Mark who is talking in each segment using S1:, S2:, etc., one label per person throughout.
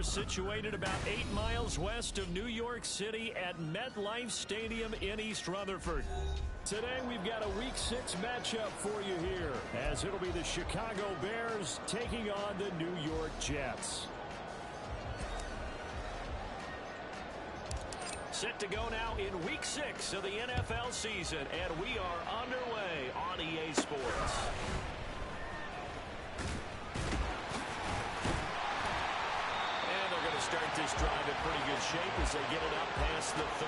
S1: They're situated about 8 miles west of New York City at MetLife Stadium in East Rutherford. Today we've got a Week 6 matchup for you here, as it'll be the Chicago Bears taking on the New York Jets. Set to go now in Week 6 of the NFL season, and we are underway on EA Sports. Start this drive in pretty good shape as they get it up past the 30.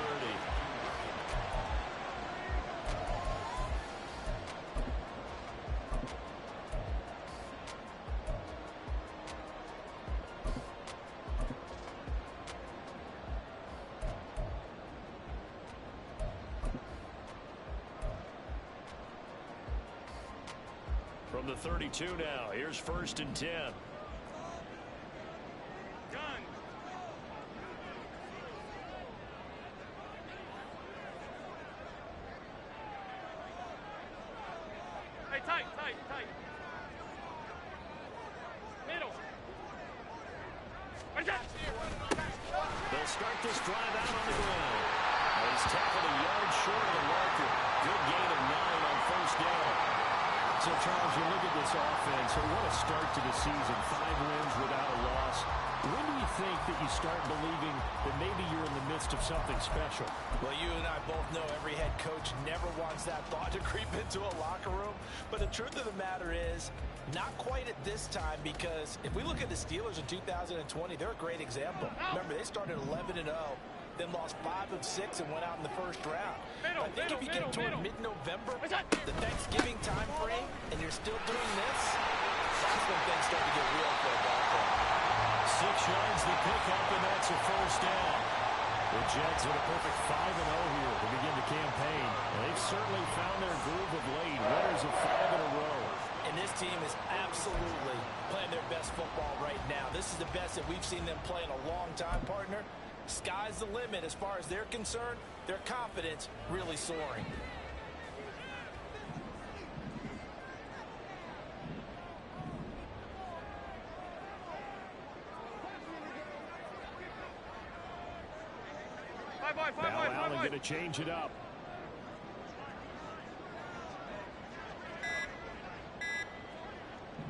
S1: From the 32 now, here's 1st and 10.
S2: Tight. Middle.
S1: They'll start this drive out on the ground. He's tackled a yard short of the marker. Good gain of 9 on 1st down. So, Charles, you look at this offense, and what a start to the season. 5 wins without a loss. When do you think that you start believing that maybe you're in the midst of something special?
S3: Well, you and I both know every head coach never wants that thought to creep into a locker room. But the truth of the matter is, not quite at this time, because if we look at the Steelers in 2020, they're a great example. Remember, they started 11-0, then lost 5 of 6 and went out in the 1st round. I think if you get toward mid-November, the Thanksgiving time frame, and you're still doing this, that's when things start to get real for a ball club.
S1: 6 yards the pickup, and that's a 1st down. The Jets at a perfect 5-0 here to begin the campaign. They've certainly found their groove of late. Winners of 5 in a row.
S3: And this team is absolutely playing their best football right now. This is the best that we've seen them play in a long time, partner. Sky's the limit as far as they're concerned. Their confidence really soaring.
S1: Now Allen going to change it up.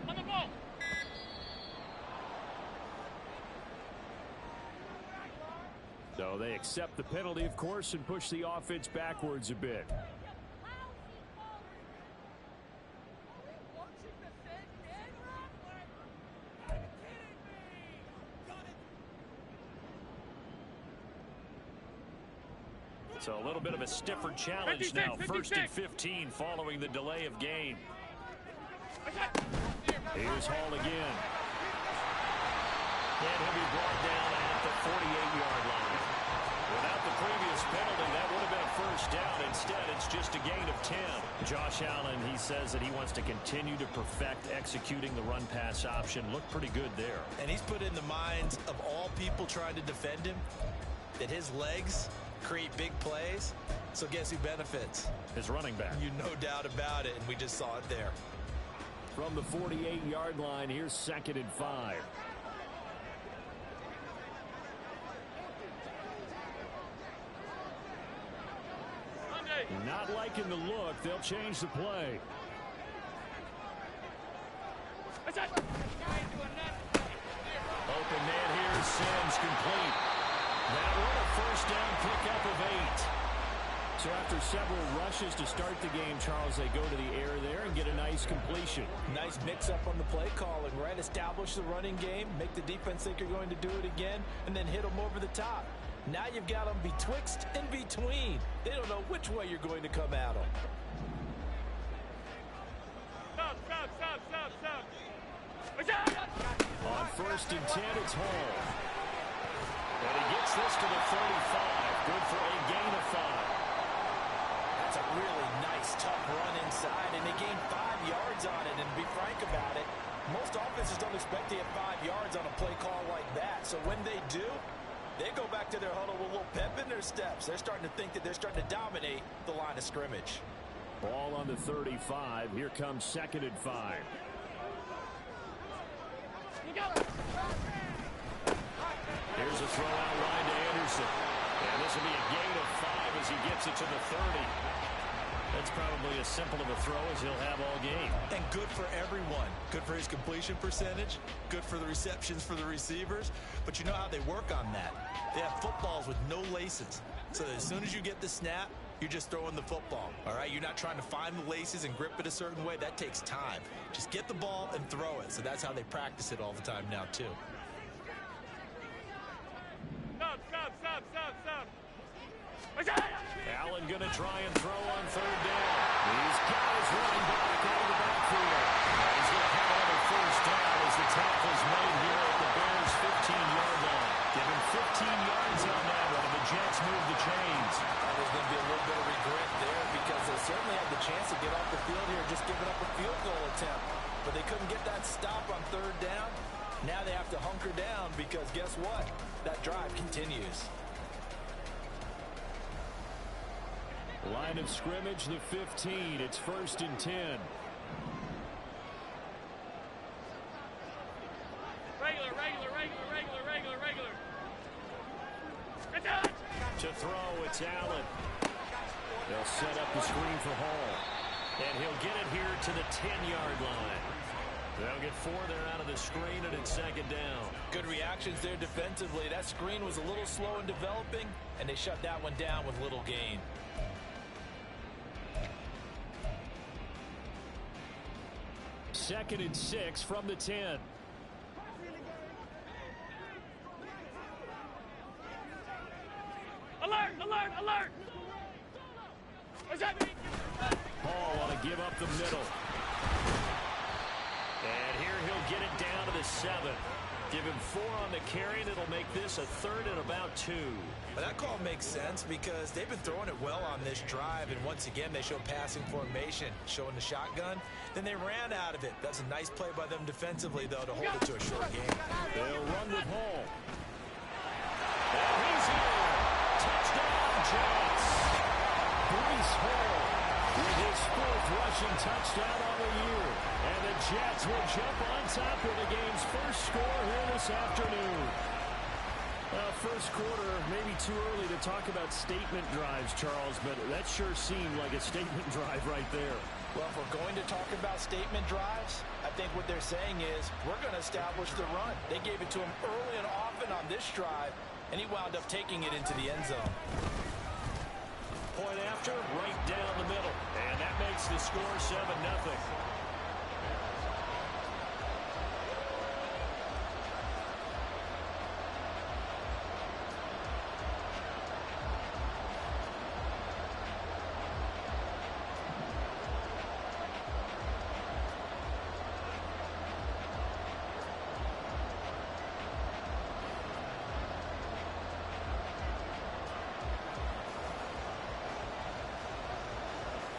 S2: On the ball.
S1: So they accept the penalty, of course, and push the offense backwards a bit. So a little bit of a stiffer challenge now. 1st and 15 following the delay of game. Here's Hall again. And he'll be brought down at the 48-yard line. Without the previous penalty, that would have been a 1st down. Instead, it's just a gain of 10. Josh Allen, he says that he wants to continue to perfect executing the run-pass option. Looked pretty good there.
S3: And he's put in the minds of all people trying to defend him that his legs create big plays. So guess who benefits?
S1: His running back.
S3: You no doubt about it, and we just saw it there.
S1: From the 48-yard line, here's 2nd and 5. Not liking the look. They'll change the play. Open man here. Sims complete. That one a 1st down pickup of 8. So after several rushes to start the game, Charles, they go to the air there and get a nice completion.
S3: Nice mix-up on the play calling, right? Establish the running game, make the defense think you're going to do it again, and then hit them over the top. Now you've got them betwixt and between. They don't know which way you're going to come at them.
S2: Stop.
S1: On 1st and 10, it's Hall. And he gets this to the 35. Good for a gain of 5.
S3: That's a really nice, tough run inside, and they gained 5 yards on it. And to be frank about it, most offenses don't expect to get 5 yards on a play call like that. So when they do, they go back to their huddle with a little pep in their steps. They're starting to think that they're starting to dominate the line of scrimmage.
S1: Ball on the 35. Here comes 2nd and 5. Here's a throw out line to Anderson. And this will be a gain of 5 as he gets it to the 30. That's probably as simple of a throw as he'll have all game.
S3: And good for everyone. Good for his completion percentage. Good for the receptions for the receivers. But you know how they work on that. They have footballs with no laces. So as soon as you get the snap, you're just throwing the football. All right? You're not trying to find the laces and grip it a certain way. That takes time. Just get the ball and throw it. So that's how they practice it all the time now, too.
S2: Stop.
S1: Allen going to try and throw on 3rd down. He's got his running back out of the backfield. He's going to have another 1st down as the tackle's made here at the Bears' 15-yard line. Give him 15 yards on that one, and the Jets move the chains.
S3: There's going to be a little bit of regret there because they certainly had the chance to get off the field here, just giving up a field goal attempt. But they couldn't get that stop on 3rd down. Now they have to hunker down because guess what? That drive continues.
S1: Line of scrimmage, the 15. It's 1st and 10.
S2: Regular.
S1: To throw, it's Allen. They'll set up the screen for Hall. And he'll get it here to the 10-yard line. They'll get 4 there out of the screen, and it's 2nd down.
S3: Good reactions there defensively. That screen was a little slow in developing, and they shut that one down with little gain.
S1: Second and 6 from the 10.
S2: Alert! What's that mean?
S1: Hall want to give up the middle. And here he'll get it down to the 7. Give him 4 on the carry, and it'll make this a 3rd and about 2.
S3: But that call makes sense because they've been throwing it well on this drive, and once again they show passing formation, showing the shotgun. Then they ran out of it. That's a nice play by them defensively, though, to hold it to a short game.
S1: They'll run with Hall. And he's in. Touchdown, Jets. Breece Hall with his 4th rushing touchdown on the year. And the Jets will jump on top with the game's first score here this afternoon. First quarter, maybe too early to talk about statement drives, Charles, but that sure seemed like a statement drive right there.
S3: Well, if we're going to talk about statement drives, I think what they're saying is we're going to establish the run. They gave it to him early and often on this drive, and he wound up taking it into the end zone.
S1: Point after, right down the middle, and that makes the score 7-0.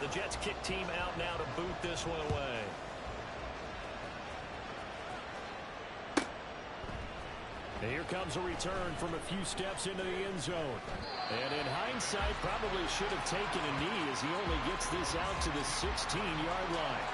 S1: The Jets kick team out now to boot this one away. And here comes a return from a few steps into the end zone. And in hindsight, probably should have taken a knee as he only gets this out to the 16-yard line.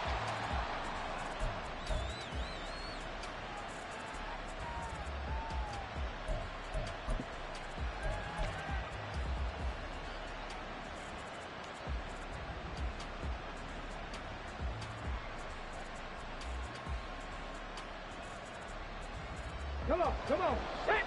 S2: Come on. Hit.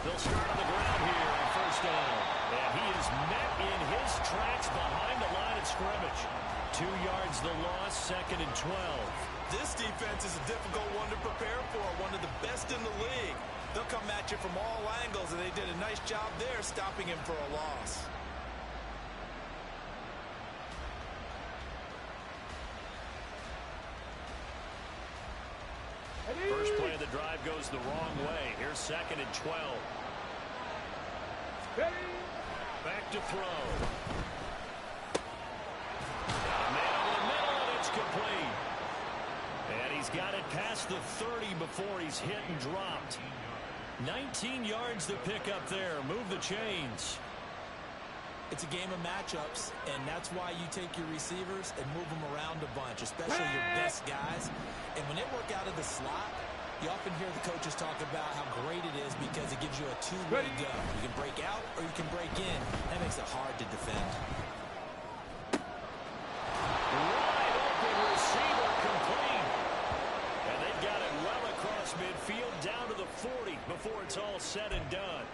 S1: They'll start on the ground here on 1st down. And he is met in his tracks behind the line of scrimmage. 2 yards the loss, 2nd and 12.
S3: This defense is a difficult one to prepare for, one of the best in the league. They'll come at you from all angles, and they did a nice job there stopping him for a loss.
S1: First play of the drive goes the wrong way. Here's 2nd and 12. Back to throw. Got a man over the middle, and it's complete. And he's got it past the 30 before he's hit and dropped. 19 yards to pick up there. Move the chains.
S3: It's a game of matchups, and that's why you take your receivers and move them around a bunch, especially your best guys. And when they work out of the slot, you often hear the coaches talk about how great it is because it gives you a two-way go. You can break out or you can break in. That makes it hard to defend.
S1: Wide open receiver complete. And they've got it well across midfield down to the 40 before it's all said and done.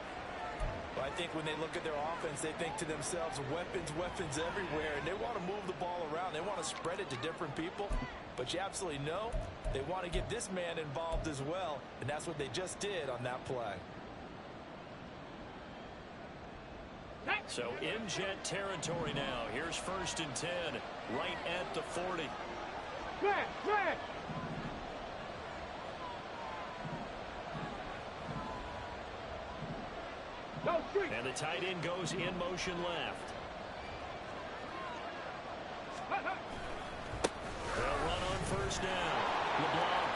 S3: Well, I think when they look at their offense, they think to themselves, weapons, weapons everywhere, and they want to move the ball around. They want to spread it to different people, but you absolutely know they want to get this man involved as well, and that's what they just did on that play.
S1: So in Jet territory now. Here's 1st and 10, right at the 40.
S2: Man.
S1: And the tight end goes in motion left. They'll run on 1st down. LeBlanc.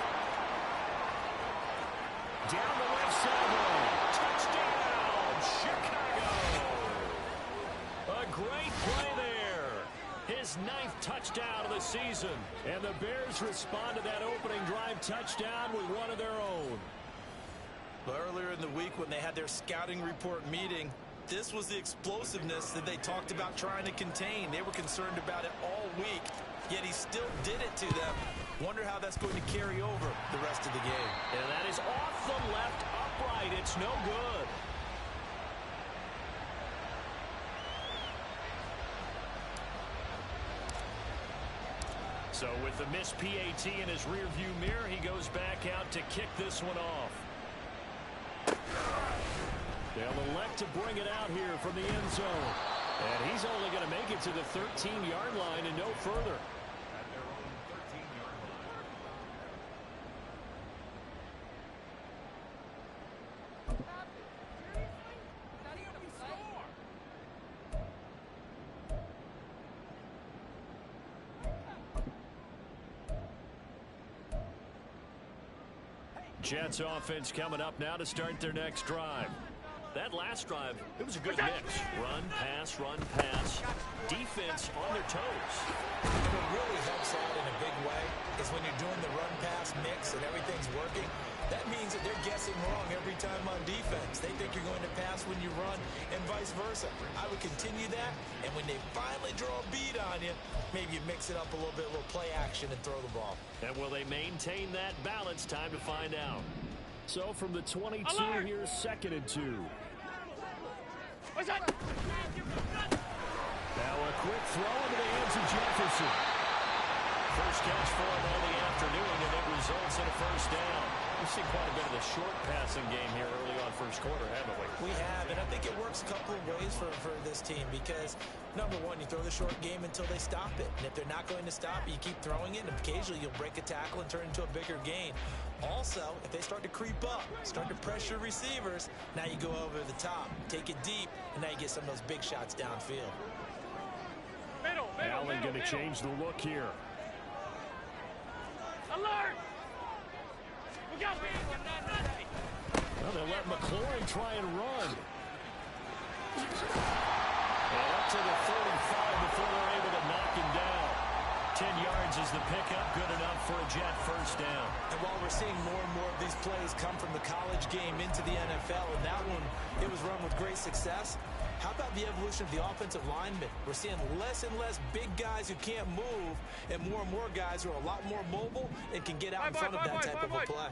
S1: Down the left sideline. Touchdown, Chicago. A great play there. His 9th touchdown of the season. And the Bears respond to that opening drive touchdown with one of their own.
S3: But earlier in the week when they had their scouting report meeting, this was the explosiveness that they talked about trying to contain. They were concerned about it all week, yet he still did it to them. Wonder how that's going to carry over the rest of the game.
S1: And that is off the left upright. It's no good. So with the missed PAT in his rearview mirror, he goes back out to kick this one off. They'll elect to bring it out here from the end zone. And he's only going to make it to the 13-yard line and no further.
S4: At their own 13-yard line.
S1: Jets offense coming up now to start their next drive. That last drive, it was a good mix. Run, pass, defense on their toes.
S3: What really helps out in a big way is when you're doing the run-pass mix and everything's working. That means that they're guessing wrong every time on defense. They think you're going to pass when you run and vice versa. I would continue that, and when they finally draw a bead on you, maybe you mix it up a little bit, a little play action, and throw the ball.
S1: And will they maintain that balance? Time to find out. So from the 22, here's 2nd and 2.
S2: What's that?
S1: Now a quick throw into the hands of Jefferson. First catch for him all the afternoon, and it results in a 1st down. We've seen quite a bit of the short passing game here early on 1st quarter, haven't we?
S3: We have, and I think it works a couple of ways for this team because, number one, you throw the short game until they stop it. And if they're not going to stop it, you keep throwing it, and occasionally you'll break a tackle and turn it into a bigger gain. Also, if they start to creep up, start to pressure receivers, now you go over the top, take it deep, and now you get some of those big shots downfield.
S1: Allen going to change the look here.
S2: Alert! We got
S1: Well, they let McLaurin try and run. And up to the 45 before they're able to knock him down. 10 yards is the pickup, good enough for a Jet 1st down.
S3: And while we're seeing more and more of these plays come from the college game into the NFL, and that one, it was run with great success, how about the evolution of the offensive linemen? We're seeing less and less big guys who can't move and more guys who are a lot more mobile and can get out in front of that type of a play.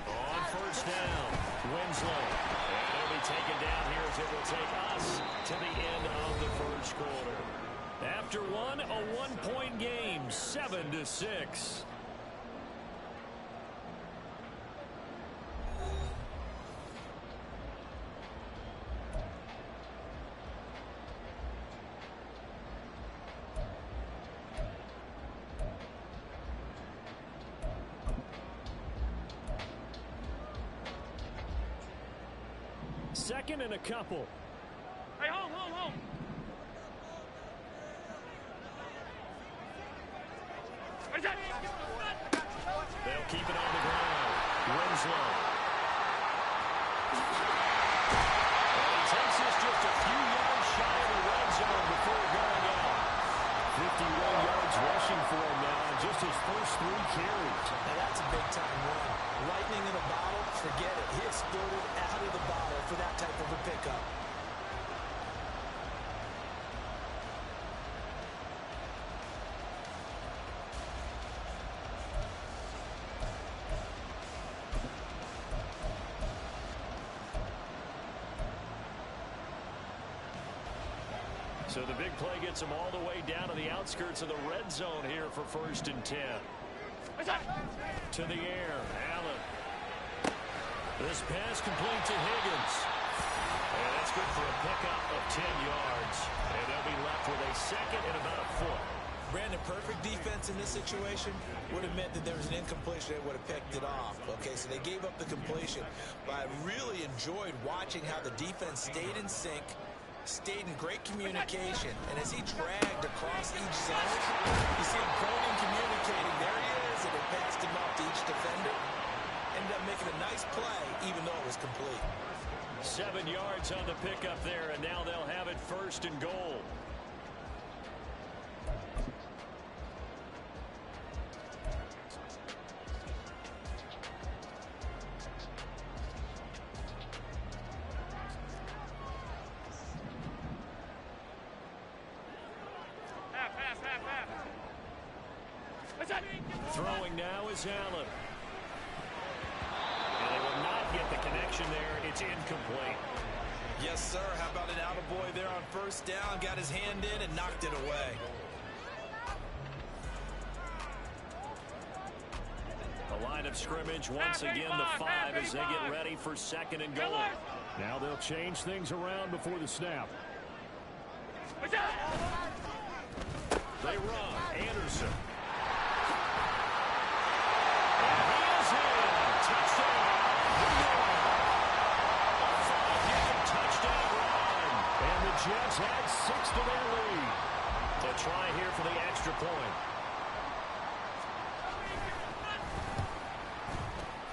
S1: On 1st down, Winslow. And it'll be taken down here as it will take us to the end of the 1st quarter. After one, a 1-point game, 7-6. Second and a couple.
S2: Hey, home.
S1: They'll keep it on the ground. Winslow. yards rushing for him now on just his first 3 carries.
S3: Now that's a big-time run. Lightning in a bottle, forget it. He exploded out of the bottle for that type of a pickup.
S1: So the big play gets him all the way down to the outskirts of the red zone here for 1st and 10. To the air, Allen. This pass complete to Higgins. And that's good for a pickup of 10 yards. And they'll be left with a 2nd and about a foot.
S3: Brandon, perfect defense in this situation would have meant that there was an incompletion. They would have picked it off. Okay, so they gave up the completion. But I really enjoyed watching how the defense stayed in sync, stayed in great communication, and as he dragged across each zone, you see him pointing, communicating. There he is, and it passed him off to each defender. Ended up making a nice play, even though it was complete.
S1: 7 yards on the pickup there, and now they'll have it 1st and goal. Throwing now is Allen. And they will not get the connection there. It's incomplete.
S3: Yes, sir. How about an attaboy there on 1st down? Got his hand in and knocked it away.
S1: The line of scrimmage once again the 5 as they get ready for 2nd and goal. Now they'll change things around before the snap. They run. Anderson. Jets had 6 to their lead. They'll try here for the extra point.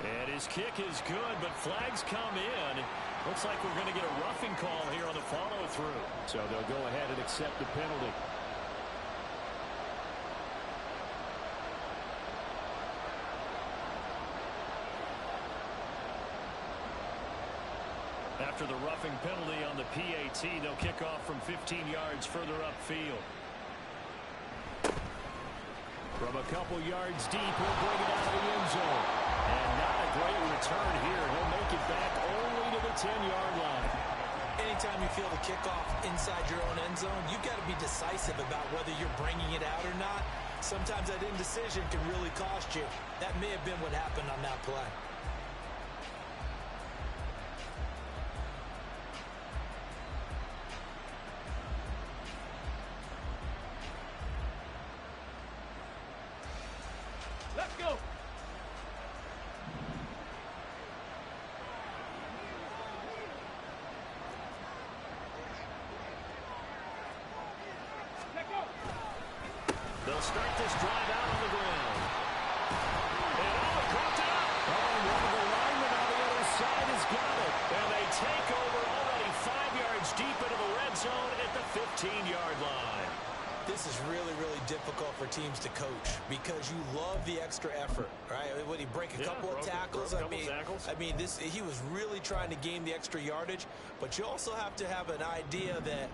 S1: And his kick is good, but flags come in. Looks like we're going to get a roughing call here on the follow-through. So they'll go ahead and accept the penalty. After the roughing penalty on the PAT, they'll kick off from 15 yards further upfield. From a couple yards deep, he'll bring it out of the end zone. And not a great return here. He'll make it back only to the 10-yard line.
S3: Anytime you feel the kickoff inside your own end zone, you've got to be decisive about whether you're bringing it out or not. Sometimes that indecision can really cost you. That may have been what happened on that play.
S2: Let's go.
S1: They'll start this drive out on the ground. And caught out. One of the linemen on the other side has got it. And they take over already 5 yards deep into the red zone at the 15-yard line.
S3: This is really, really difficult for teams to coach because you love the extra effort, right? Would he break a couple of tackles? I mean, he was really trying to gain the extra yardage, but you also have to have an idea that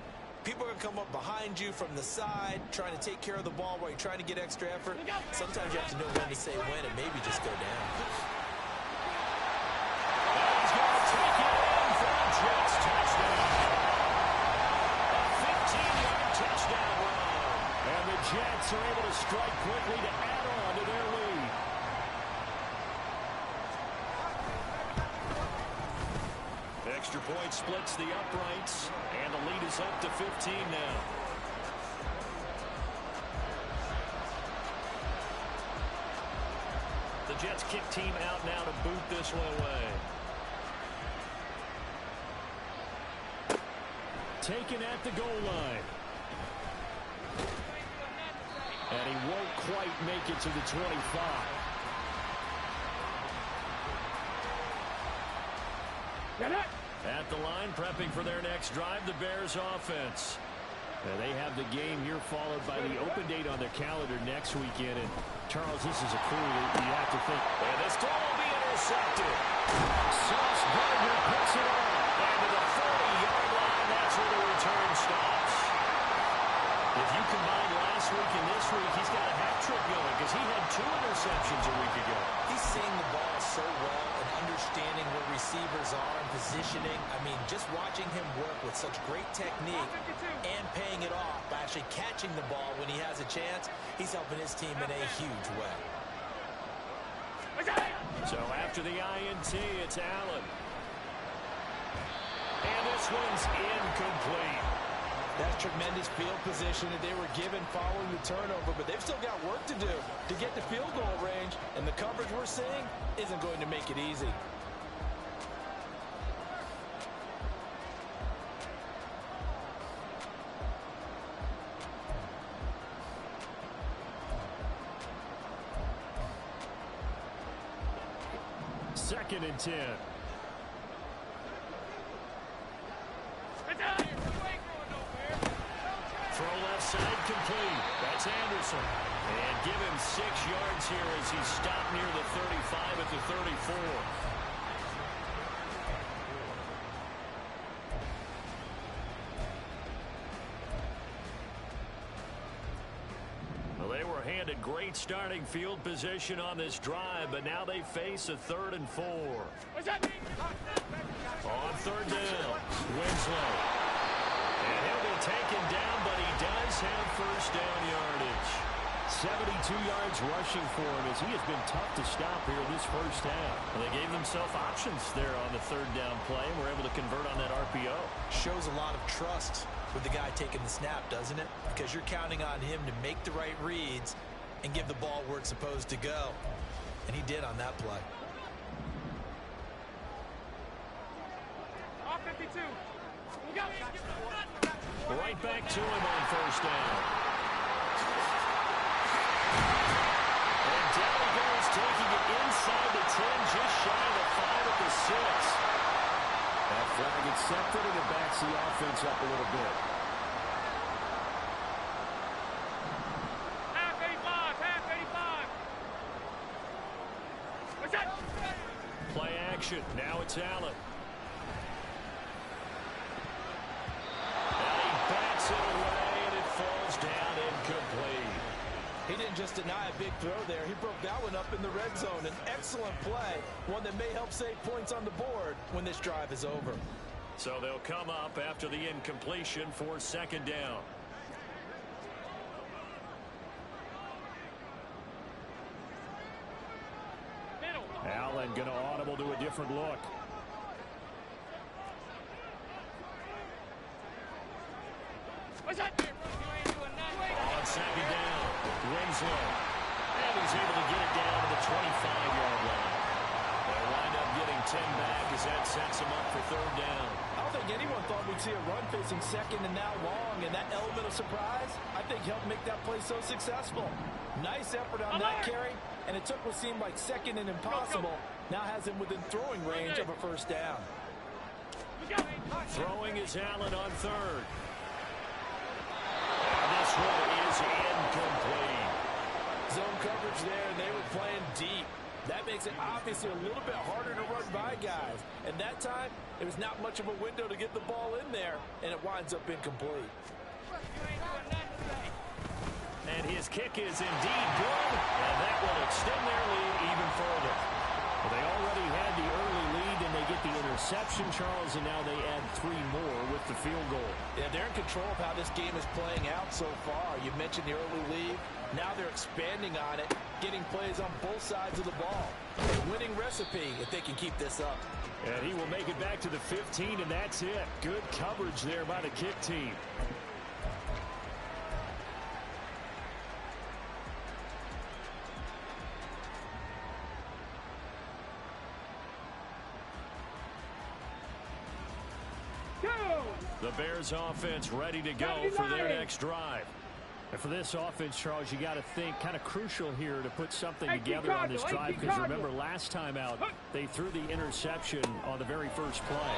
S3: people are going to come up behind you from the side, trying to take care of the ball while you're trying to get extra effort. Sometimes you have to know when to say when and maybe just go down.
S1: He's going to take it in for a Jets touchdown. A 15-yard touchdown run. And the Jets are able to strike quickly to add on to their lead. Extra point splits the uprights, and the lead is up to 15 now. The Jets kick team out now to boot this one away. Taken at the goal line. And he won't quite make it to the 25.
S2: Get it.
S1: At the line, prepping for their next drive, the Bears offense. They have the game here followed by the open date on their calendar next weekend. And Charles, this is a clue that you have to think. And this throw will be intercepted. Sauce Gardner puts it on. And to the 40-yard line, that's where the return stops. If you combine last week and this week, he's got a hat trick going because he had 2 interceptions a week ago.
S3: He's seeing the ball so well and understanding where receivers are and positioning. I mean, just watching him work with such great technique and paying it off by actually catching the ball when he has a chance, he's helping his team in a huge way.
S1: So after the INT, it's Allen. And this one's incomplete.
S3: That's tremendous field position that they were given following the turnover, but they've still got work to do to get to field goal range, and the coverage we're seeing isn't going to make it easy.
S1: Second and 10. Throw left side complete. That's Anderson. And give him 6 yards here as he stopped near the 35 at the 34. Well, they were handed great starting field position on this drive, but now they face a 3rd and 4. On 3rd down, Winslow. And he'll be taken down, but he does have first down yardage. 72 yards rushing for him as he has been tough to stop here in this first half. And they gave themselves options there on the 3rd down play and were able to convert on that RPO.
S3: Shows a lot of trust with the guy taking the snap, doesn't it? Because you're counting on him to make the right reads and give the ball where it's supposed to go. And he did on that play.
S1: Right back to him on first down. And down he goes, taking it inside the 10, just shy of the 5 at the 6. That flag accepted, and it backs the offense up a little bit.
S2: Half 85, half 85.
S1: Play action. Now it's Allen. Backs it away, and it falls down incomplete.
S3: He didn't just deny a big throw there. He broke that one up in the red zone. An excellent play, one that may help save points on the board when this drive is over.
S1: So they'll come up after the incompletion for 2nd down. Allen going to audible to a different look. On 2nd down, Winslow. And he's able to get it down to the 25-yard line. They'll wind up getting 10 back as that sets them up for 3rd down.
S3: I don't think anyone thought we'd see a run facing 2nd and now long, and that element of surprise, I think, helped make that play so successful. Nice effort on that carry, and it took what seemed like 2nd and impossible. Now has him within throwing range of a first down.
S1: Throwing is Allen on 3rd. This one is incomplete.
S3: Zone coverage there, and they were playing deep. That makes it obviously a little bit harder to run by guys. And that time, there was not much of a window to get the ball in there, and it winds up incomplete.
S1: And his kick is indeed good, and that will extend their lead even further. Well, they already had the early lead, and they get the interception, Charles, and now they add 3 more with the field goal.
S3: Yeah, they're in control of how this game is playing out so far. You mentioned the early lead. Now they're expanding on it, getting plays on both sides of the ball. A winning recipe if they can keep this up.
S1: And he will make it back to the 15, and that's it. Good coverage there by the kick team. The Bears offense ready to go for their next drive. And for this offense, Charles, you got to think kind of crucial here to put something together on this drive, because remember last time out they threw the interception on the very first play.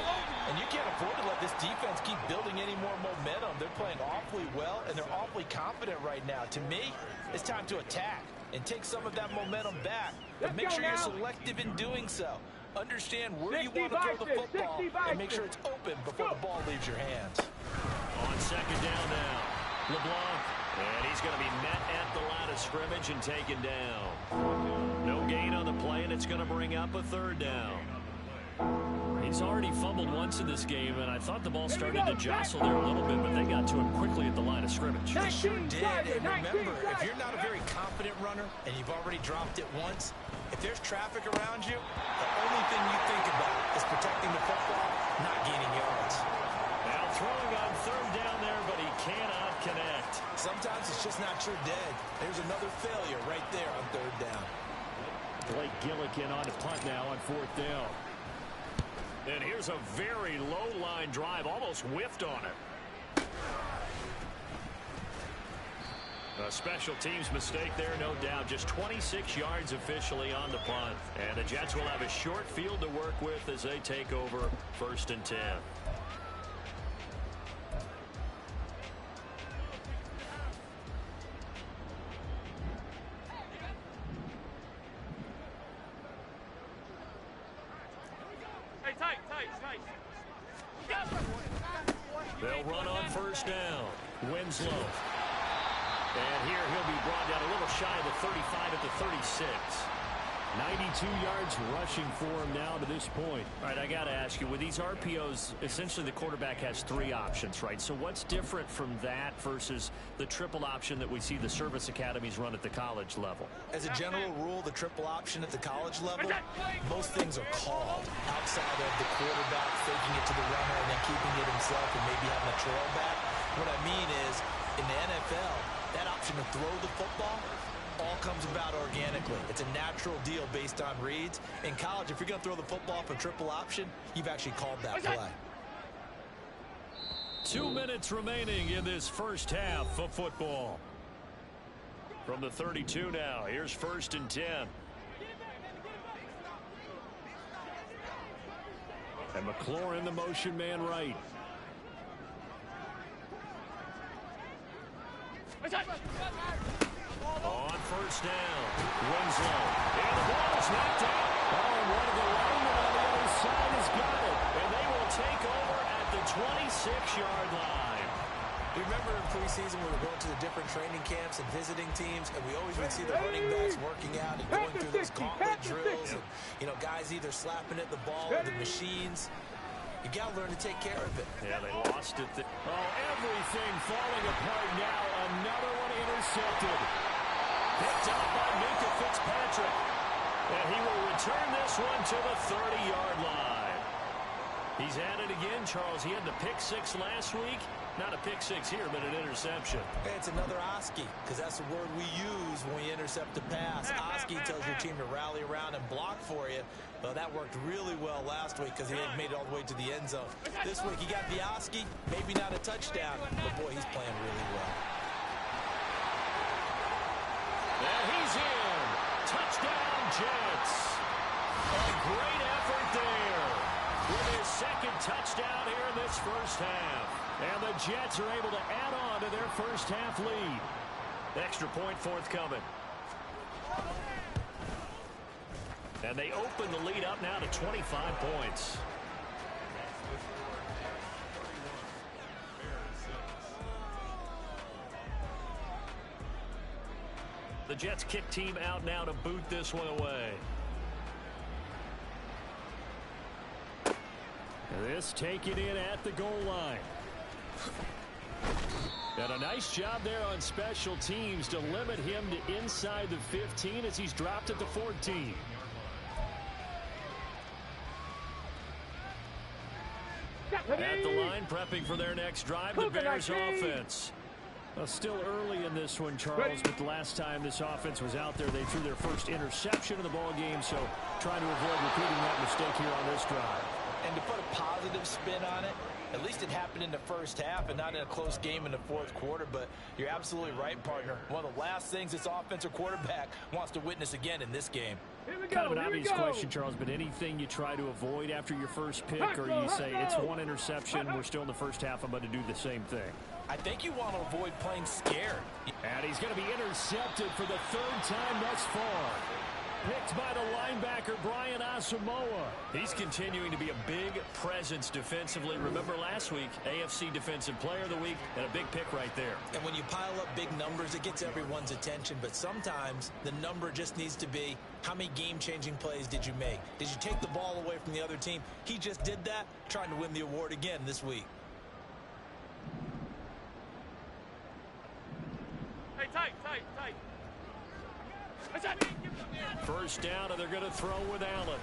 S3: And you can't afford to let this defense keep building any more momentum. They're playing awfully well, and they're awfully confident right now. To me, it's time to attack and take some of that momentum back. But make sure you're selective in doing so. Understand where you want to throw the football and make sure it's open before the ball leaves your hands.
S1: On second down now, LeBlanc. And he's going to be met at the line of scrimmage and taken down. No gain on the play, and it's going to bring up a third down. He's already fumbled once in this game, and I thought the ball started to jostle there a little bit, but they got to him quickly at the line of scrimmage.
S3: They sure did. And remember, if you're not a very confident runner and you've already dropped it once, if there's traffic around you, the only thing you think about is protecting the football, not gaining yards.
S1: Now throwing on third down there, but he cannot connect.
S3: Sometimes it's just not your day. There's another failure right there on third down.
S1: Blake Gillikin on the punt now on fourth down. And here's a very low line drive, almost whiffed on it. A special teams mistake there, no doubt. Just 26 yards officially on the punt. And the Jets will have a short field to work with as they take over 1st and 10. They'll run on first down. Winslow. And here he'll be brought down a little shy of the 35 at the 36. 92 yards rushing for him now to this point. All right, I got to ask you, with these RPOs, essentially the quarterback has 3 options, right? So what's different from that versus the triple option that we see the service academies run at the college level?
S3: As a general rule, the triple option at the college level, most things are called outside of the quarterback faking it to the runner and then keeping it himself and maybe having a trail back. What I mean is, in the NFL, that option to throw the football all comes about organically. It's a natural deal based on reads. In college, if you're going to throw the football for triple option, you've actually called that play.
S1: 2 minutes remaining in this first half of football. From the 32 now, here's 1st and 10. And McLaurin, the motion man right. On first down, Winslow. And the ball is knocked out. Oh, and one of the linemen on the other side has got it. And they will take over at the 26-yard line.
S3: You remember in preseason we were going to the different training camps and visiting teams, and we always would see the running backs working out and going through those gauntlet drills. And, you know, guys either slapping at the ball or the machines. You got to learn to take care of it.
S1: Yeah, they lost it. Oh, everything falling apart now. Another one intercepted. Picked up by Minka Fitzpatrick. And he will return this one to the 30-yard line. He's at it again, Charles. He had the pick 6 last week. Not a pick 6 here, but an interception.
S3: Hey, it's another Oski, because that's the word we use when we intercept a pass. Oski tells your team to rally around and block for you. Well, that worked really well last week because he had made it all the way to the end zone. This week, he got the Oski, maybe not a touchdown, but boy, he's playing really well.
S1: And he's in. Touchdown, Jets. A great effort there with his second touchdown here in this first half. And the Jets are able to add on to their first half lead. Extra point forthcoming. And they open the lead up now to 25 points. The Jets kick team out now to boot this one away. This taken in at the goal line. And a nice job there on special teams to limit him to inside the 15 as he's dropped at the 14. At the line, prepping for their next drive, the Bears offense. Well, still early in this one, Charles, but the last time this offense was out there, they threw their first interception of the ball game, so trying to avoid repeating that mistake here on this drive.
S3: And to put a positive spin on it, At least it happened in the first half and not in a close game in the fourth quarter. But you're absolutely right, partner. One of the last things this offensive quarterback wants to witness again in this game.
S1: Kind of an obvious question, Charles, but anything you try to avoid after your first pick, or you say it's one interception, we're still in the first half, I'm going to do the same thing?
S3: I think you want to avoid playing scared.
S1: And he's going to be intercepted for the third time thus far. Picked by the linebacker, Brian Asamoah. He's continuing to be a big presence defensively. Remember last week, AFC Defensive Player of the Week, and a big pick right there.
S3: And when you pile up big numbers, it gets everyone's attention. But sometimes the number just needs to be, how many game-changing plays did you make? Did you take the ball away from the other team? He just did that, trying to win the award again this week.
S2: Hey, tight.
S1: First down, and they're going to throw with Allen.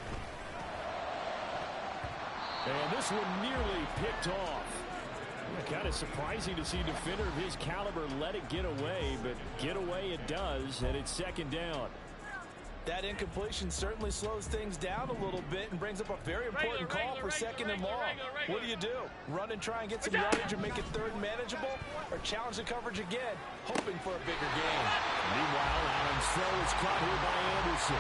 S1: And this one nearly picked off. Kind of surprising to see a defender of his caliber let it get away, but get away it does, and it's second down.
S3: That incompletion certainly slows things down a little bit and brings up a very important call for second and long. What do? Run and try and get some yardage and make it third and manageable, or challenge the coverage again, hoping for a bigger gain?
S1: Meanwhile, Allen's throw is caught here by Anderson.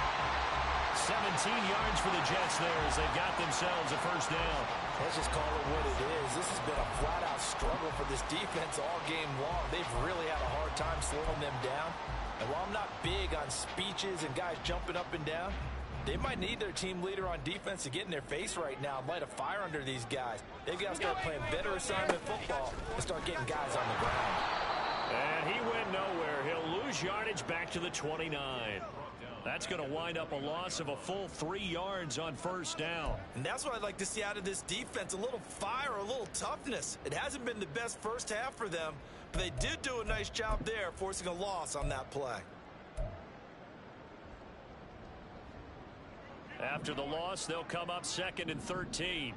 S1: 17 yards for the Jets there as they got themselves a first down.
S3: Let's just call it what it is. This has been a flat-out struggle for this defense all game long. They've really had a hard time slowing them down. And while I'm not big on speeches and guys jumping up and down, they might need their team leader on defense to get in their face right now and light a fire under these guys. They've got to start playing better assignment football and start getting guys on the ground.
S1: And he went nowhere. He'll lose yardage back to the 29. That's going to wind up a loss of a full 3 yards on first down.
S3: And that's what I'd like to see out of this defense, a little fire, a little toughness. It hasn't been the best first half for them, but they did do a nice job there, forcing a loss on that play.
S1: After the loss, they'll come up second and 13.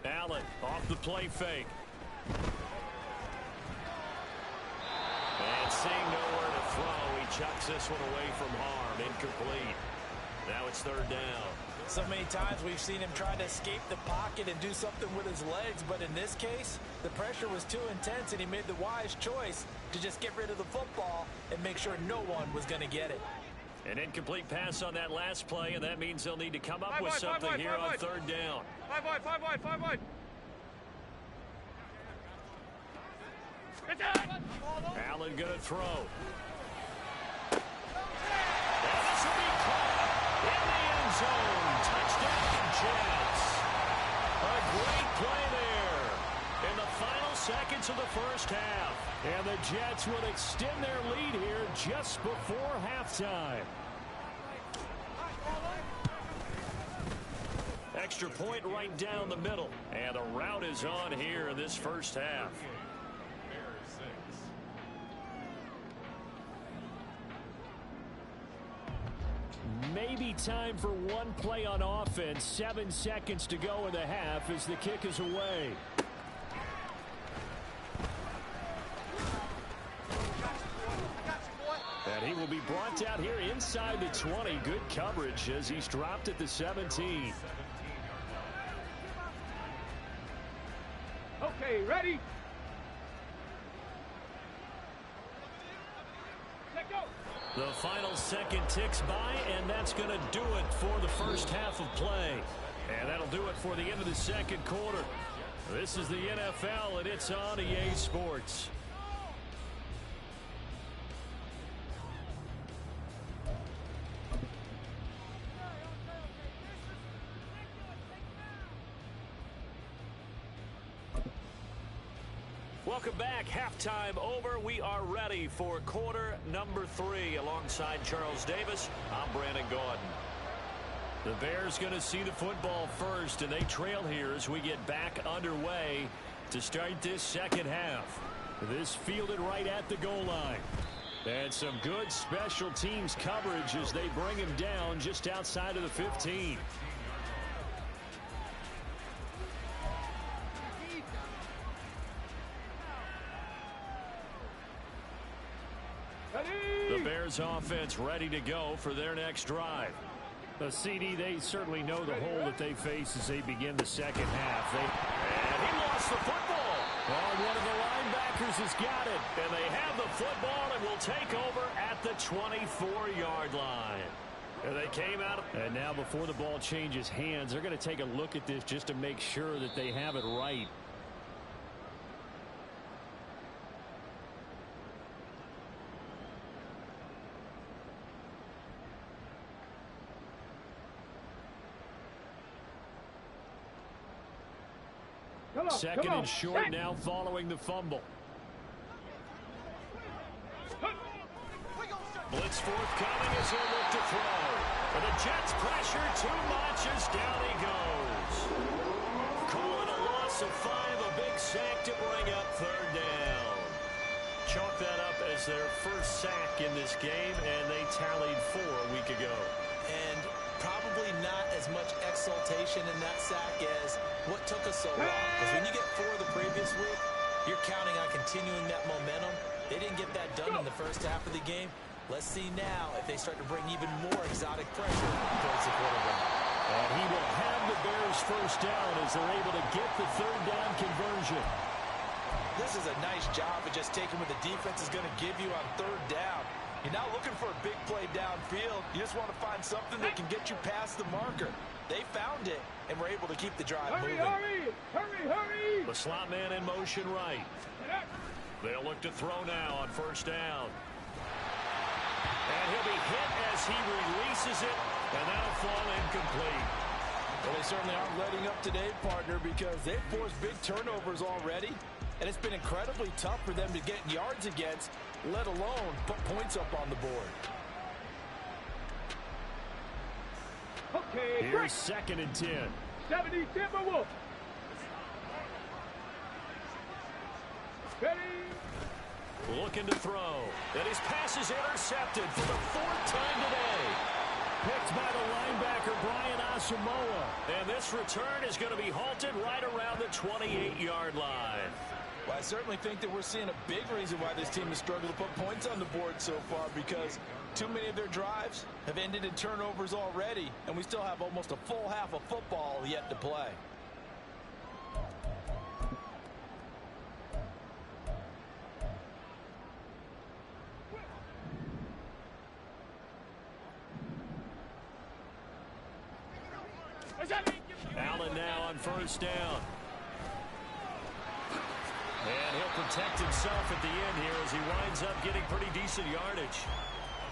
S1: Allen off the play fake. And seeing nowhere to throw, he chucks this one away from harm. Incomplete. Now it's third down.
S3: So many times we've seen him try to escape the pocket and do something with his legs, but in this case, the pressure was too intense and he made the wise choice to just get rid of the football and make sure no one was going to get it.
S1: An incomplete pass on that last play, and that means they'll need to come up with something here on third down.
S2: Five wide.
S1: Allen going to throw. And this will be caught in the end zone. Touchdown, Jets. A great play there in the final seconds of the first half. And the Jets will extend their lead here just before halftime. Extra point right down the middle. And the route is on here in this first half. Maybe time for one play on offense. 7 seconds to go in the half as the kick is away. And he will be brought down here inside the 20. Good coverage as he's dropped at the 17.
S2: Okay, ready? Let go.
S1: The final second ticks by, and that's going to do it for the first half of play. And that'll do it for the end of the second quarter. This is the NFL, and it's on EA Sports. Welcome back. Halftime over. We are ready for quarter number 3. Alongside Charles Davis, I'm Brandon Gaudin. The Bears going to see the football first, and they trail here as we get back underway to start this second half. This fielded right at the goal line. And some good special teams coverage as they bring him down just outside of the 15. Bears offense ready to go for their next drive.
S5: The CD, they certainly know the hole that they face as they begin the second half.
S1: And he lost the football.
S5: Well, one of the linebackers has got it.
S1: And they have the football and will take over at the 24-yard line.
S5: And they came out. And now before the ball changes hands, they're going to take a look at this just to make sure that they have it right. Second and short now following the fumble.
S1: Blitz forthcoming as he'll look to throw. But the Jets pressure too much as down he goes. Calling a loss of 5, a big sack to bring up third down. Chalk that up as their first sack in this game, and they tallied 4 a week ago.
S3: And probably not as much exultation in that sack as what took us so long. Because when you get 4 the previous week, you're counting on continuing that momentum. They didn't get that done in the first half of the game. Let's see now if they start to bring even more exotic pressure towards the quarterback.
S5: And he will have the Bears first down as they're able to get the third down conversion.
S3: This is a nice job of just taking what the defense is going to give you on third down. You're not looking for a big play downfield. You just want to find something that can get you past the marker. They found it, and were able to keep the drive moving.
S2: Hurry!
S1: The slot man in motion right. They'll look to throw now on first down. And he'll be hit as he releases it, and that'll fall incomplete.
S3: Well, they certainly aren't letting up today, partner, because they've forced big turnovers already, and it's been incredibly tough for them to get yards against, let alone put points up on the board.
S2: Okay,
S5: here's second and 10.
S2: 70 Timberwolves. Ready?
S1: Looking to throw. And his pass is intercepted for the 4th time today.
S5: Picked by the linebacker, Brian Asamoah.
S1: And this return is going to be halted right around the 28-yard line.
S3: Well, I certainly think that we're seeing a big reason why this team has struggled to put points on the board so far, because too many of their drives have ended in turnovers already, and we still have almost a full half of football yet to play.
S1: Allen now on first down. And he'll protect himself at the end here as he winds up getting pretty decent yardage.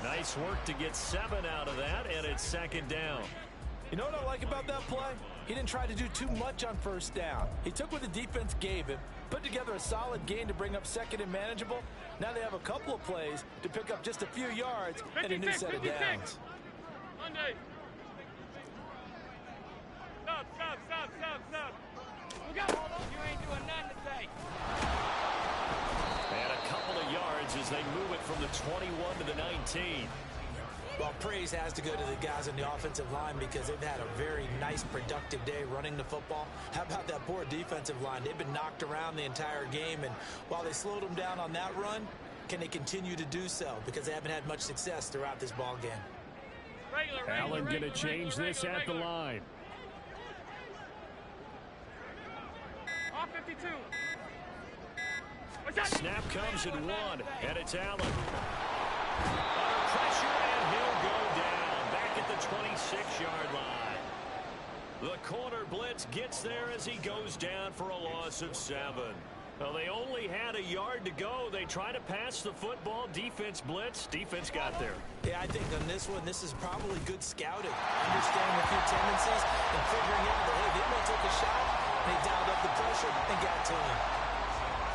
S1: Nice work to get 7 out of that, and it's second down.
S3: You know what I like about that play? He didn't try to do too much on first down. He took what the defense gave him, put together a solid gain to bring up second and manageable. Now they have a couple of plays to pick up just a few yards and a new set of downs.
S2: Monday. Stop. Look out, you ain't doing nothing today.
S1: And a couple of yards as they move it from the 21 to the 19.
S3: Well, praise has to go to the guys on the offensive line because they've had a very nice, productive day running the football. How about that poor defensive line? They've been knocked around the entire game, and while they slowed them down on that run, can they continue to do so? Because they haven't had much success throughout this ball game.
S5: Allen going to change this at the line.
S2: Off 52.
S1: Snap comes at 1, and it's Allen. Under pressure, and he'll go down. Back at the 26-yard line. The corner blitz gets there as he goes down for a loss of 7. Well, they only had a yard to go. They try to pass the football. Defense blitz. Defense got there.
S3: Yeah, I think on this one, this is probably good scouting. Understanding a few tendencies and figuring out that, hey, they might take a shot. They dialed up the pressure and got to him.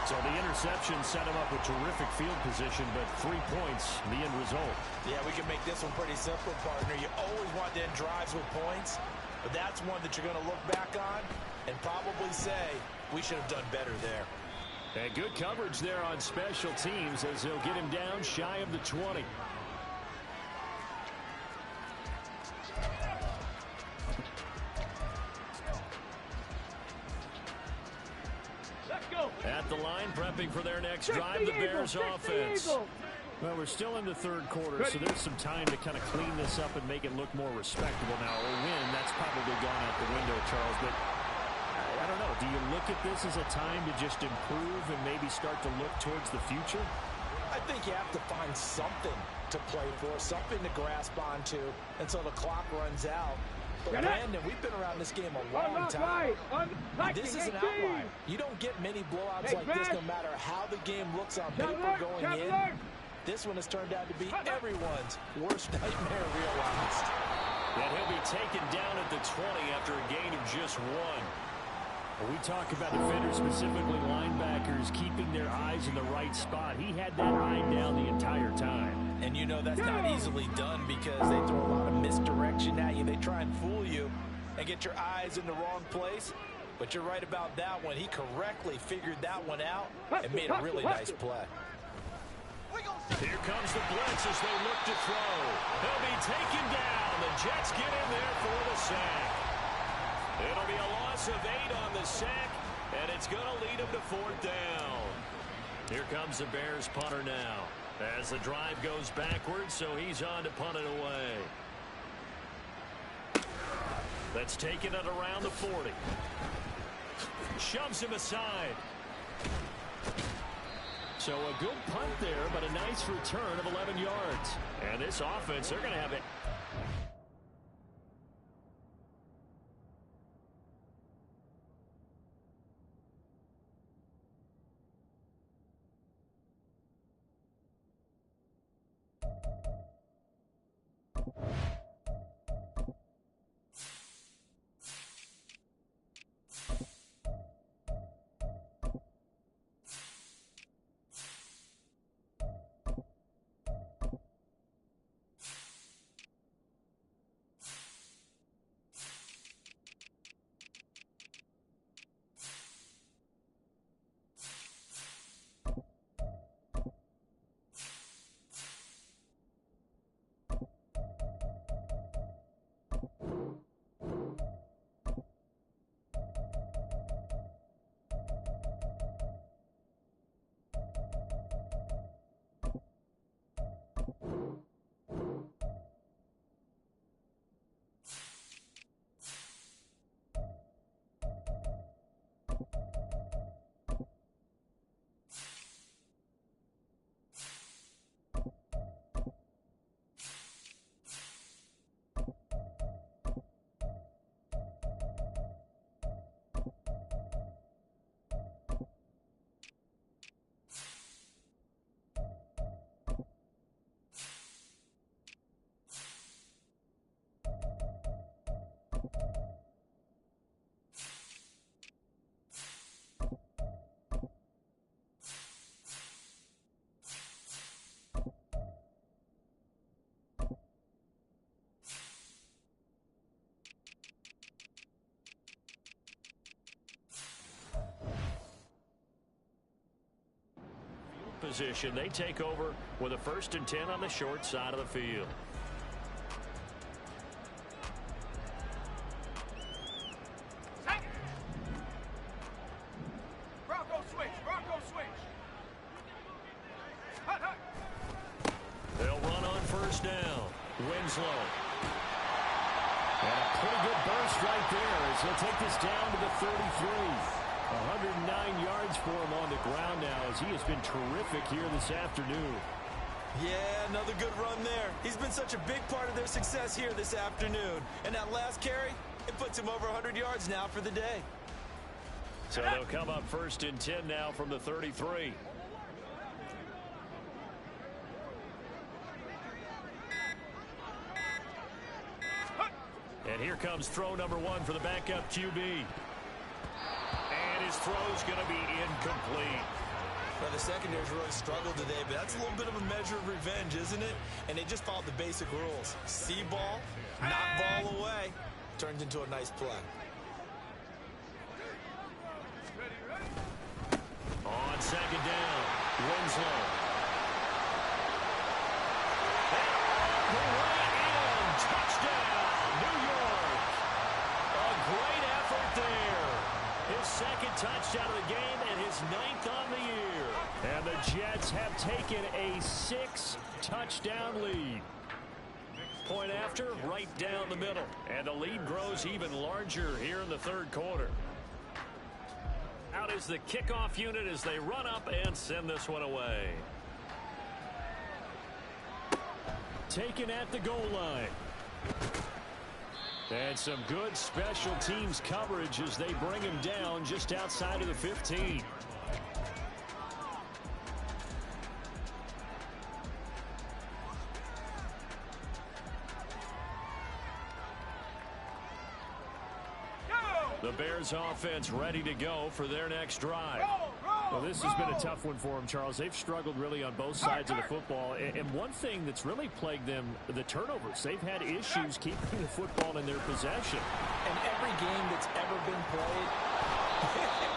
S5: So the interception set him up with terrific field position, but 3 points, the end result.
S3: Yeah, we can make this one pretty simple, partner. You always want to end drives with points, but that's one that you're going to look back on and probably say, we should have done better there.
S5: And good coverage there on special teams as they'll get him down shy of the 20.
S2: Let's go.
S1: At the line, prepping for their next drive, the Bears offense.
S5: Well, we're still in the third quarter, so there's some time to kind of clean this up and make it look more respectable. Now, a win, that's probably gone out the window, Charles, but I don't know. Do you look at this as a time to just improve and maybe start to look towards the future?
S3: I think you have to find something to play for, something to grasp onto until the clock runs out. But Brandon, we've been around this game a long time. This is an outlier. You don't get many blowouts like this no matter how the game looks on paper going in. This one has turned out to be everyone's worst nightmare realized.
S1: And he'll be taken down at the 20 after a gain of just one.
S5: We talk about defenders, specifically linebackers, keeping their eyes in the right spot. He had that eye down the entire time.
S3: And you know that's not easily done because they throw a lot of misdirection at you. They try and fool you and get your eyes in the wrong place. But you're right about that one. He correctly figured that one out and made a really nice play.
S1: Here comes the blitz as they look to throw. He'll be taken down. The Jets get in there for the sack. It'll be a loss of 8 on the sack, and it's going to lead him to 4th down. Here comes the Bears punter now as the drive goes backwards, so he's on to punt it away. That's taken it around the 40. Shoves him aside. So a good punt there, but a nice return of 11 yards. And this offense, they're going to have it. Position. They take over with a 1st and 10 on the short side of the field.
S2: Bronco switch. Bronco switch.
S1: They'll run on 1st down. Winslow. And a pretty good burst right there as he'll take this down to the 33. 109 yards for him on the ground now as he has been terrific here this afternoon.
S3: Yeah, another good run there. He's been such a big part of their success here this afternoon. And that last carry, it puts him over 100 yards now for the day.
S1: So they'll come up 1st and 10 now from the 33. And here comes throw number 1 for the backup QB. And his throw's going to be incomplete.
S3: Well, the secondary's really struggled today, but that's a little bit of a measure of revenge, isn't it? And they just followed the basic rules. See ball, knock ball away. Turns into a nice play.
S1: On 2nd down, Winslow. And the way in, touchdown, New York. A great effort there. His 2nd touchdown of the game and his 9th on the year. And
S5: And the Jets have taken a 6-touchdown lead. Point after, right down the middle. And the lead grows even larger here in the third quarter. Out is the kickoff unit as they run up and send this one away. Taken at the goal line. And some good special teams coverage as they bring him down just outside of the 15. The Bears offense ready to go for their next drive. Well, this has been a tough one for them, Charles. They've struggled really on both sides of the football. And one thing that's really plagued them, the turnovers. They've had issues keeping the football in their possession.
S3: And every game that's ever been played,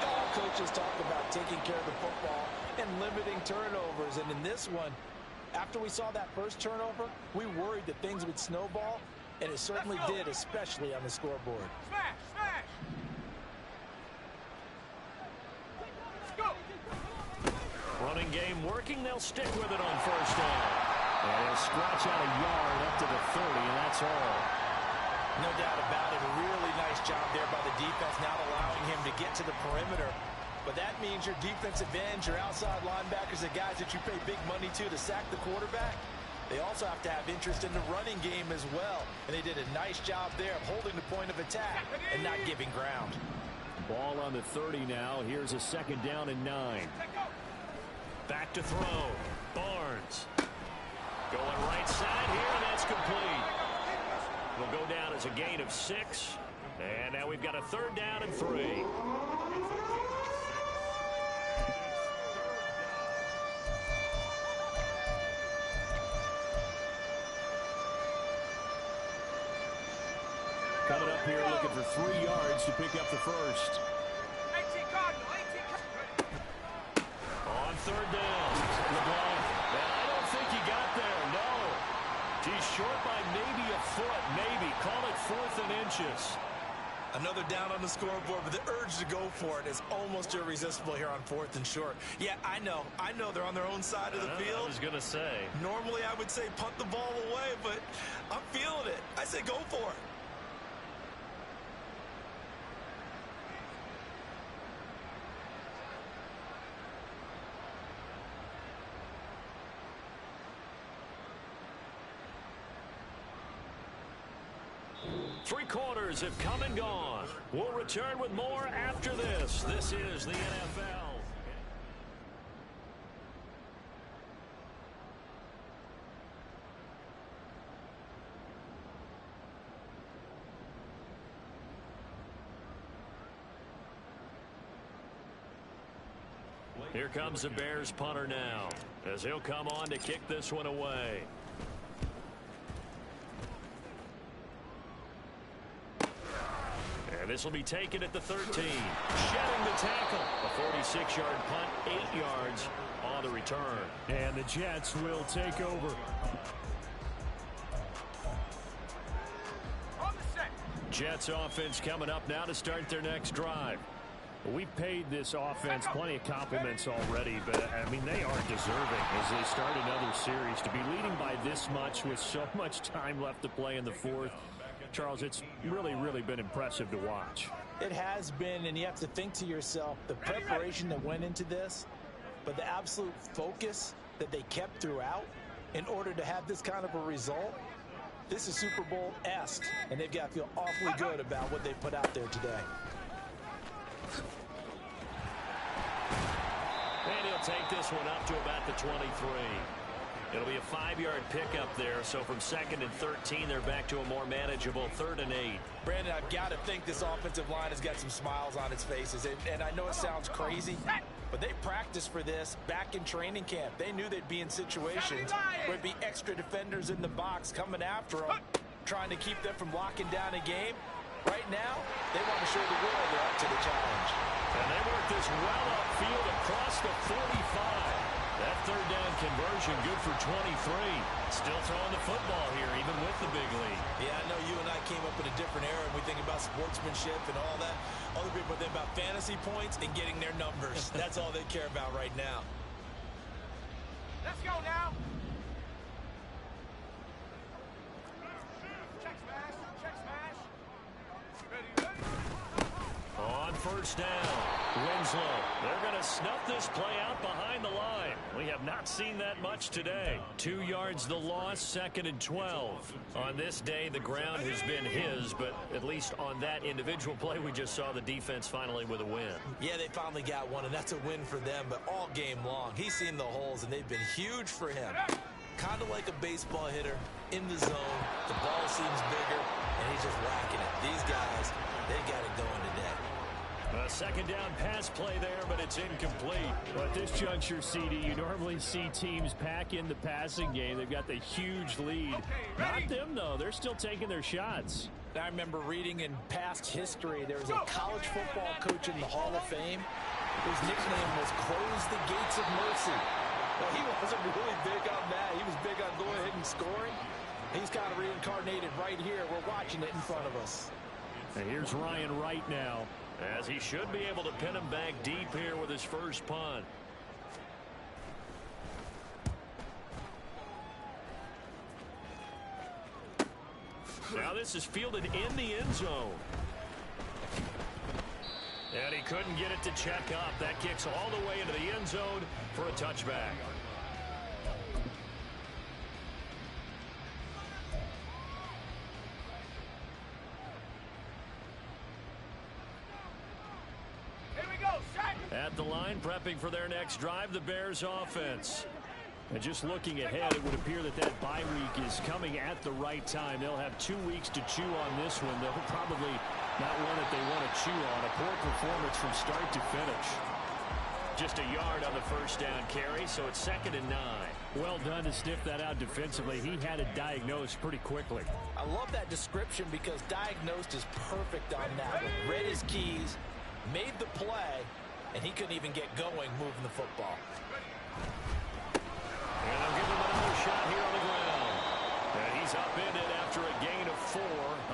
S3: all coaches talk about taking care of the football and limiting turnovers. And in this one, after we saw that first turnover, we worried that things would snowball. And it certainly did, especially on the scoreboard.
S2: Smash! Smash! Let's go!
S5: Running game working. They'll stick with it on first down. And they'll scratch out a yard up to the 30, and that's all.
S3: No doubt about it. A really nice job there by the defense, not allowing him to get to the perimeter. But that means your defensive ends, your outside linebackers, the guys that you pay big money to sack the quarterback, they also have to have interest in the running game as well. And they did a nice job there of holding the point of attack and not giving ground.
S5: Ball on the 30 now. Here's a second down and 9. Back to throw. Barnes. Going right side here, and that's complete. Will go down as a gain of 6. And now we've got a third down and 3. Coming up here looking for 3 yards to pick up the first.
S2: 18 Cardinal, 18 Cardinal.
S5: On third down. LeBlanc. And I don't think he got there. No. He's short by maybe a foot. Maybe. Call it 4th and inches.
S3: Another down on the scoreboard, but the urge to go for it is almost irresistible here on 4th and short. Yeah, I know they're on their own side of the field.
S5: I was going to say.
S3: Normally I would say punt the ball away, but I'm feeling it. I say go for it.
S5: Three quarters have come and gone. We'll return with more after this. This is the NFL. Here comes the Bears punter now, as he'll come on to kick this one away. This will be taken at the 13. Shedding the tackle. A 46-yard punt, 8 yards on the return. And the Jets will take over.
S2: On the set.
S5: Jets offense coming up now to start their next drive. We've paid this offense plenty of compliments already, but, I mean, they are deserving as they start another series. To be leading by this much with so much time left to play in the fourth, Charles, it's really been impressive to watch.
S3: It has been, and you have to think to yourself, the preparation that went into this, but the absolute focus that they kept throughout in order to have this kind of a result. This is Super Bowl-esque, and they've got to feel awfully good about what they put out there today.
S5: And he'll take this one up to about the 23. It'll be a 5-yard pickup there, so from 2nd and 13, they're back to a more manageable 3rd and 8.
S3: Brandon, I've got to think this offensive line has got some smiles on its faces, and I know it sounds crazy, but they practiced for this back in training camp. They knew they'd be in situations where there'd be extra defenders in the box coming after them, trying to keep them from locking down a game. Right now, they want to show the world they're up to the challenge.
S5: And they work this well upfield across the 45. That third down conversion good for 23. Still throwing the football here, even with the big lead.
S3: Yeah, I know you and I came up in a different era, and we think about sportsmanship and all that. Other people think about fantasy points and getting their numbers. That's all they care about right now.
S1: first down. Winslow, they're going to snuff this play out behind the line. We have not seen that much today. 2 yards the loss, 2nd and 12. On this day, the ground has been his, but at least on that individual play, we just saw the defense finally with a win.
S3: Yeah, they finally got one, and that's a win for them, but all game long, he's seen the holes, and they've been huge for him. Kind of like a baseball hitter in the zone. The ball seems bigger, and he's just whacking it. These guys, they got it going today.
S1: A 2nd down pass play there, but it's incomplete.
S5: Well, at this juncture, CD, you normally see teams pack in the passing game. They've got the huge lead. Not them, though. They're still taking their shots.
S3: I remember reading in past history, there was a college football coach in the Hall of Fame whose nickname was Close the Gates of Mercy. Well, he wasn't really big on that. He was big on going ahead and scoring. He's kind of reincarnated right here. We're watching it in front of us.
S5: And here's Ryan Wright now,
S1: as he should be able to pin him back deep here with his first punt. Now this is fielded in the end zone. And he couldn't get it to check up. That kicks all the way into the end zone for a touchback. At the line, prepping for their next drive, the Bears offense.
S5: And just looking ahead, it would appear that that bye week is coming at the right time. They'll have 2 weeks to chew on this one. They'll probably not one that they want to chew on. A poor performance from start to finish.
S1: Just a yard on the first down carry, so it's 2nd and 9.
S5: Well done to sniff that out defensively. He had it diagnosed pretty quickly.
S3: I love that description because diagnosed is perfect on that one. Read his keys, made the play, and he couldn't even get going moving the football.
S1: And they'll give him another shot here on the ground. And he's upended after a gain of 4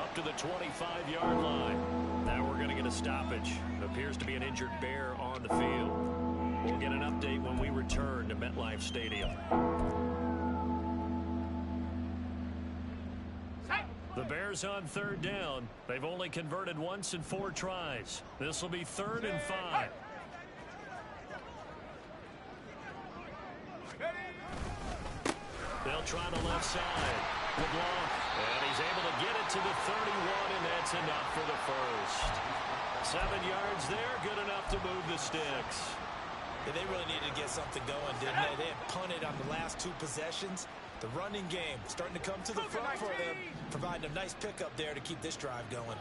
S1: up to the 25-yard line. Now we're going to get a stoppage. It appears to be an injured Bear on the field. We'll get an update when we return to MetLife Stadium. The Bears on 3rd down. They've only converted once in 4 tries. This will be 3rd and 5. They'll try the left side. LeBlanc, and he's able to get it to the 31, and that's enough for the first. 7 yards there, good enough to move the sticks.
S3: Yeah, they really needed to get something going, didn't they? They had punted on the last 2 possessions. The running game starting to come to the front for them, providing a nice pickup there to keep this drive going.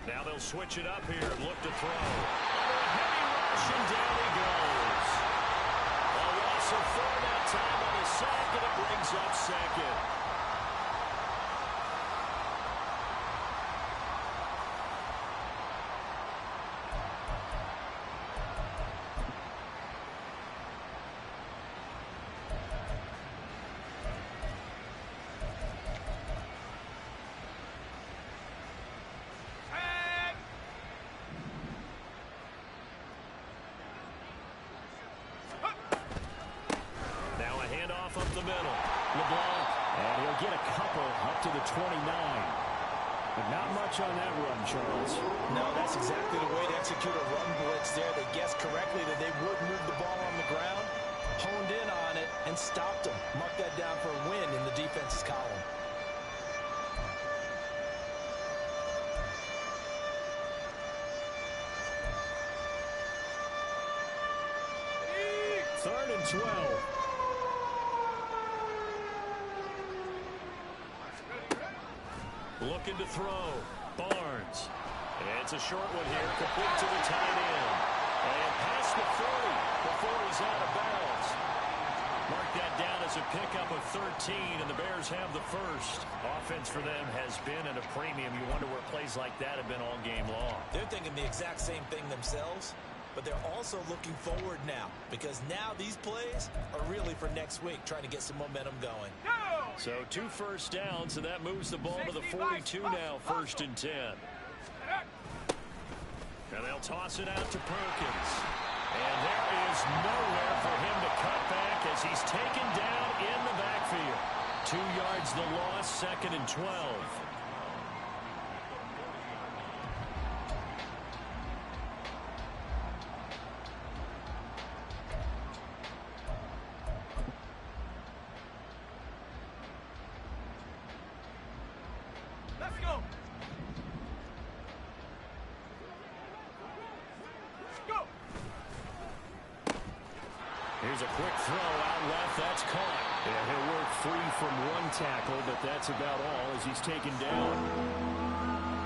S1: Now they'll switch it up here and look to throw. Under a heavy rush, and down he goes. A loss of 4 that time on the sack, and it brings up 2nd. Up the middle.
S5: LeBlanc, and he'll get a couple up to the 29. But not much on that run, Charles.
S3: No, that's exactly the way to execute a run blitz there. They guessed correctly that they would move the ball on the ground, honed in on it, and stopped them. Mark that down for a win in the defense's column.
S5: Third and 12.
S1: Looking to throw. Barnes. And it's a short one here, complete to the tight end. And past the 40 before he's out of bounds. Mark that down as a pickup of 13, and the Bears have the first. Offense for them has been at a premium. You wonder where plays like that have been all game long.
S3: They're thinking the exact same thing themselves, but they're also looking forward now, because now these plays are really for next week, trying to get some momentum going.
S1: So 2 first downs, and that moves the ball to the 42 now, 1st and 10. And they'll toss it out to Perkins. And there is nowhere for him to cut back as he's taken down in the backfield. 2 yards the loss, 2nd and 12.
S5: That's caught. Yeah, he'll work free from one tackle, but that's about all as he's taken down.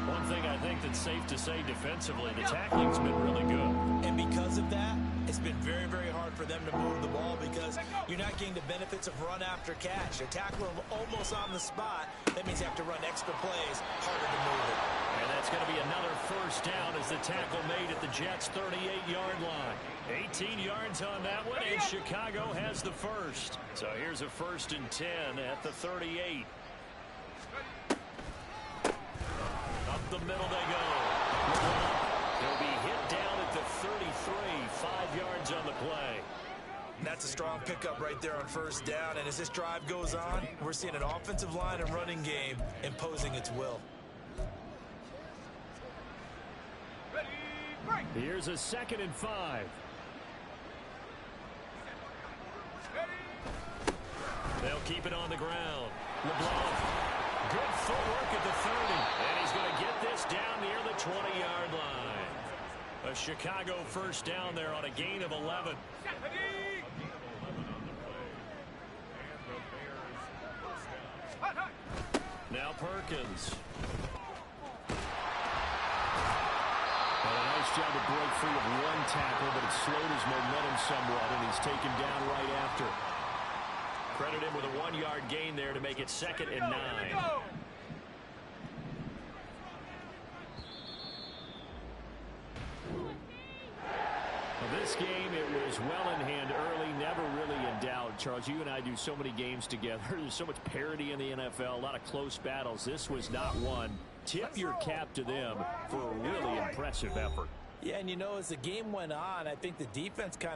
S5: One thing I think that's safe to say defensively, the tackling's been really good.
S3: And because of that, it's been very, very hard for them to move the ball because you're not getting the benefits of run after catch. They tackle them almost on the spot. That means you have to run extra plays, harder to move it.
S5: And that's going to be another first down as the tackle made at the Jets' 38-yard line. 18 yards on that one, and Chicago has the first. So here's a 1st and 10 at the 38. Up the middle they go. He'll be hit down at the 33, 5 yards on the play.
S3: And that's a strong pickup right there on first down. And as this drive goes on, we're seeing an offensive line and running game imposing its will.
S2: Ready, break.
S5: Here's a 2nd and 5. They'll keep it on the ground. LeBlanc, good footwork at the 30. And he's going to get this down near the 20-yard line. A Chicago first down there on a gain of 11.
S2: Ready.
S5: Now Perkins. And a nice job to break free of one tackle, but it slowed his momentum somewhat, and he's taken down right after. Credit him with a 1-yard gain there to make it 2nd and 9. Well, this game, it was well in hand early, never really in doubt. Charles, you and I do so many games together. There's so much parity in the NFL, a lot of close battles. This was not one. Tip your cap to them for a really impressive effort.
S3: Yeah, and you know, as the game went on, I think the defense kind of